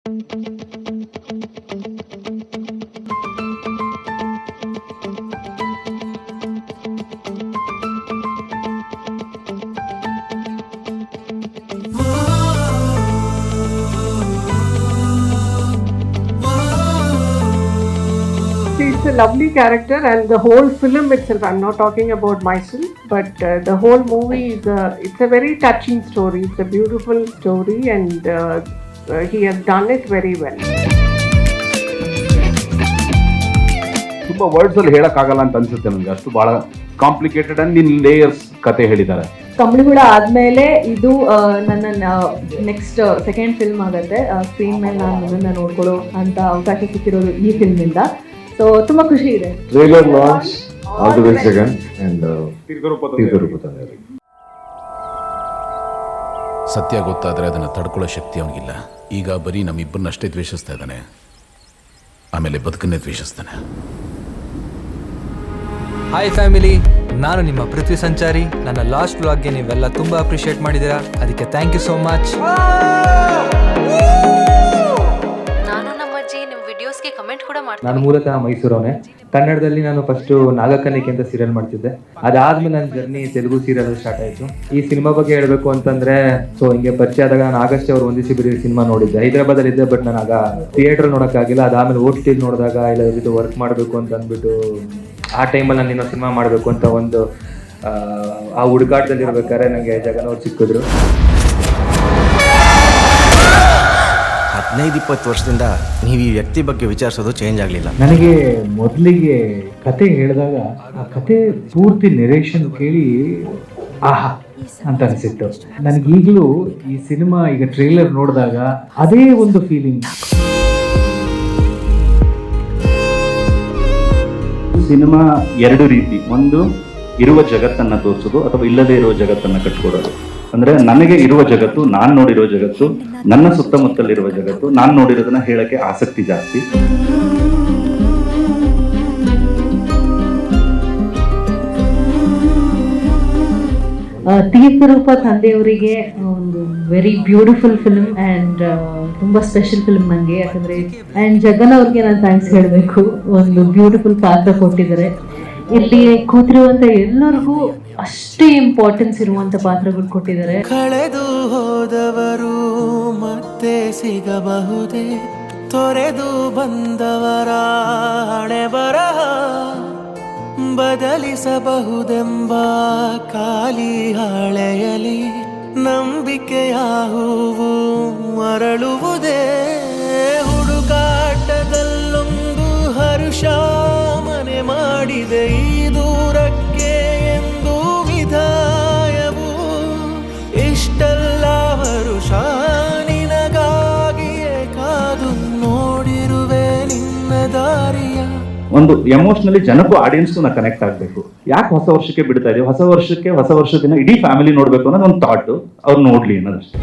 It's a lovely character, and the whole film itself, I'm not talking about myself, but the whole movie is it's a very touching story. It's a beautiful story, and he has done it very well. ತುಂಬ words ಅಲ್ಲಿ ಹೇಳಕ್ಕಾಗಲ್ಲ ಅಂತ ಅನ್ಸುತ್ತೆ ನನಗೆ, ಅಷ್ಟು ಬಹಳ complicated and in layers ಕತೆ ಹೇಳಿದ್ದಾರೆ. ಕಂಬಳಿಹುಳ ಆದ್ಮೇಲೆ ಇದು ನನ್ನ ನೆಕ್ಸ್ಟ್ ಸೆಕೆಂಡ್ ಫಿಲ್ಮ್ ಆಗುತ್ತೆ. ಸ್ಕ್ರೀನ್ ಮೇಲೆ ನಾನು ನನ್ನನ್ನು ನೋಡ್ಕೊಳ್ಳೋ ಅಂತ ಅವಕಾಶ ಸಿಕ್ಕಿರೋದು ಈ ಫಿಲ್ಮ್ ಇಂದ. ಸೊ ತುಂಬಾ ಖುಷಿ ಇದೆ. Trailer launch all the best again and ತೀರ್ಘರೂಪ ತಂದೆ. ಸತ್ಯ ಗೊತ್ತಾದ್ರೆ ಅದನ್ನ ತಡ್ಕೊಳ್ಳೋ ಶಕ್ತಿ ಅವನಿಗಿಲ್ಲ. ಈಗ ಬರೀ ನಮ್ಮಿಬ್ಬರನ್ನಷ್ಟೇ ದ್ವೇಷಿಸ್ತಾ ಇದ್ದಾನೆ, ಆಮೇಲೆ ಬದುಕನ್ನೇ ದ್ವೇಷಿಸ್ತಾನೆ. ಹಾಯ್ ಫ್ಯಾಮಿಲಿ, ನಾನು ನಿಮ್ಮ ಪೃಥ್ವಿ ಸಂಚಾರಿ. ನನ್ನ ಲಾಸ್ಟ್ ವ್ಲಾಗ್ಗೆ ನೀವೆಲ್ಲ ತುಂಬ ಅಪ್ರಿಷಿಯೇಟ್ ಮಾಡಿದ್ದೀರಾ, ಅದಕ್ಕೆ ಥ್ಯಾಂಕ್ ಯು ಸೋ ಮಚ್. ನಾನು ನಮ್ಮ ಅಜ್ಜಿ ನಿಮ್ಮ ವಿಡಿಯೋಸ್ಗೆ ಕಮೆಂಟ್ ಕೂಡ ಮಾಡ್ತೀನಿ. ನಾನು ಮೂಲತಃ ಮೈಸೂರವನೇ. ಕನ್ನಡದಲ್ಲಿ ನಾನು ಫಸ್ಟು ನಾಗಕನ್ನಿಕೆ ಅಂತ ಸೀರಿಯಲ್ ಮಾಡ್ತಿದ್ದೆ. ಅದಾದ್ಮೇಲೆ ನನ್ನ ಜರ್ನಿ ತೆಲುಗು ಸೀರಿಯಲ್ ಸ್ಟಾರ್ಟ್ ಆಯಿತು. ಈ ಸಿನಿಮಾ ಬಗ್ಗೆ ಹೇಳಬೇಕು ಅಂತಂದ್ರೆ, ಸೊ ಹಿಂಗೆ ಪರಿಚಯ ಆದಾಗ ನಾನು ಆಗಸ್ಟ್ ಅವರು ಒಂದಿಸಿ ಬಿಡಿ ಸಿನಿಮಾ ನೋಡಿದ್ದೆ. ಹೈದರಾಬಾದಲ್ಲಿ ಇದ್ದೆ, ಬಟ್ ನಾನು ಆಗ ಥಿಯೇಟರ್ ನೋಡೋಕ್ಕಾಗಿಲ್ಲ. ಅದಾದ್ಮೇಲೆ OTT ನೋಡಿದಾಗ ಇಲ್ಲ ಇದು ವರ್ಕ್ ಮಾಡಬೇಕು ಅಂತ ಅಂದ್ಬಿಟ್ಟು ಆ ಟೈಮಲ್ಲಿ ನಾನು ಇನ್ನೊಂದು ಸಿನಿಮಾ ಮಾಡಬೇಕು ಅಂತ ಒಂದು ಆ ಹುಡುಕಾಟದಲ್ಲಿ ಇರ್ಬೇಕಾದ್ರೆ ನನಗೆ ಜಗನ್ ಅವ್ರು ಸಿಕ್ಕಿದ್ರು. 15-20 ವರ್ಷದಿಂದ ನೀವು ಈ ವ್ಯಕ್ತಿ ಬಗ್ಗೆ ವಿಚಾರಿಸೋದು ಚೇಂಜ್ ಆಗಲಿಲ್ಲ. ನನಗೆ ಮೊದಲಿಗೆ ಕತೆ ಹೇಳಿದಾಗ ಆ ಕತೆ ಪೂರ್ತಿ ನೆರೇಷನ್ ಕೇಳಿ ಆಹಾ ಅಂತ ಅನಿಸಿತ್ತು. ನನಗೀಗಲೂ ಈ ಸಿನಿಮಾ ಈಗ ಟ್ರೈಲರ್ ನೋಡಿದಾಗ ಅದೇ ಒಂದು ಫೀಲಿಂಗ್. ಸಿನಿಮಾ ಎರಡು ರೀತಿ, ಒಂದು ಇರುವ ಜಗತ್ತನ್ನ ತೋರಿಸೋದು ಅಥವಾ ಇಲ್ಲದೆ ಇರುವ ಜಗತ್ತನ್ನ ಕಟ್ಕೊಡೋದು. ಅಂದ್ರೆ ನನಗೆ ಇರುವ ಜಗತ್ತು, ನಾನ್ ನೋಡಿರೋ ಜಗತ್ತು, ನನ್ನ ಸುತ್ತಮುತ್ತಲಿರುವ ಜಗತ್ತು, ನಾನ್ ನೋಡಿರೋದನ್ನ ಹೇಳಕ್ಕೆ ಆಸಕ್ತಿ ಜಾಸ್ತಿ. ತೀರ್ಥರೂಪ ತಂದೆಯವರಿಗೆ ಒಂದು ವೆರಿ ಬ್ಯೂಟಿಫುಲ್ ಫಿಲ್ಮ್ ಆ್ಯಂಡ್ ತುಂಬ ಸ್ಪೆಷಲ್ ಫಿಲ್ಮ್ ನನಗೆ. ಯಾಕಂದರೆ ಆ್ಯಂಡ್ ಜಗನ್ ಅವ್ರಿಗೆ ನಾನು ಥ್ಯಾಂಕ್ಸ್ ಹೇಳಬೇಕು. ಒಂದು ಬ್ಯೂಟಿಫುಲ್ ಪಾತ್ರ ಕೊಟ್ಟಿದ್ದಾರೆ. ಇಲ್ಲಿ ಕೂತಿರುವಂಥ ಎಲ್ಲರಿಗೂ ಅಷ್ಟೇ ಇಂಪಾರ್ಟೆನ್ಸ್ ಇರುವಂಥ ಪಾತ್ರಗಳು ಕೊಟ್ಟಿದ್ದಾರೆ. ಕಳೆದು ಹೋದವರು ಮತ್ತೆ ಸಿಗಬಹುದೇ, ತೊರೆದು ಬಂದವರ ಹಣೆ ಬರಹ ಬದಲಿಸಬಹುದೆಂಬ ಖಾಲಿ ಹಾಳೆಯಲಿ ನಂಬಿಕೆಯ ಹೂವು ಅರಳುವುದೇ. ಹುಡುಕಾಟದಲ್ಲೊಂದು ಹರುಷ ಮನೆ ಮಾಡಿದೆ ಈ ದೂರಕ್ಕೆ ಎಂದು ವಿದಾಯವು. ಇಷ್ಟೆಲ್ಲ ವರುಷ ನಿನಗಾಗಿಯೇ ಕಾದು ನೋಡಿರುವೆ ನಿನ್ನ ದಾರಿಯ. ಒಂದು ಎಮೋಷನಲಿ ಜನಕ್ಕೂ ಆಡಿಯನ್ಸ್ಗೂ ನಾ ಕನೆಕ್ಟ್ ಆಗಬೇಕು. ಯಾಕೆ ಹೊಸ ವರ್ಷಕ್ಕೆ ಬಿಡ್ತಾ ಇದೀವಿ, ಹೊಸ ವರ್ಷಕ್ಕೆ ಹೊಸ ವರ್ಷ ದಿನ ಇಡೀ ಫ್ಯಾಮಿಲಿ ನೋಡ್ಬೇಕು ಅನ್ನೋದು ಒಂದು ಥಾಟ್, ಅವ್ರು ನೋಡ್ಲಿ ಅನ್ನೋದಷ್ಟೇ.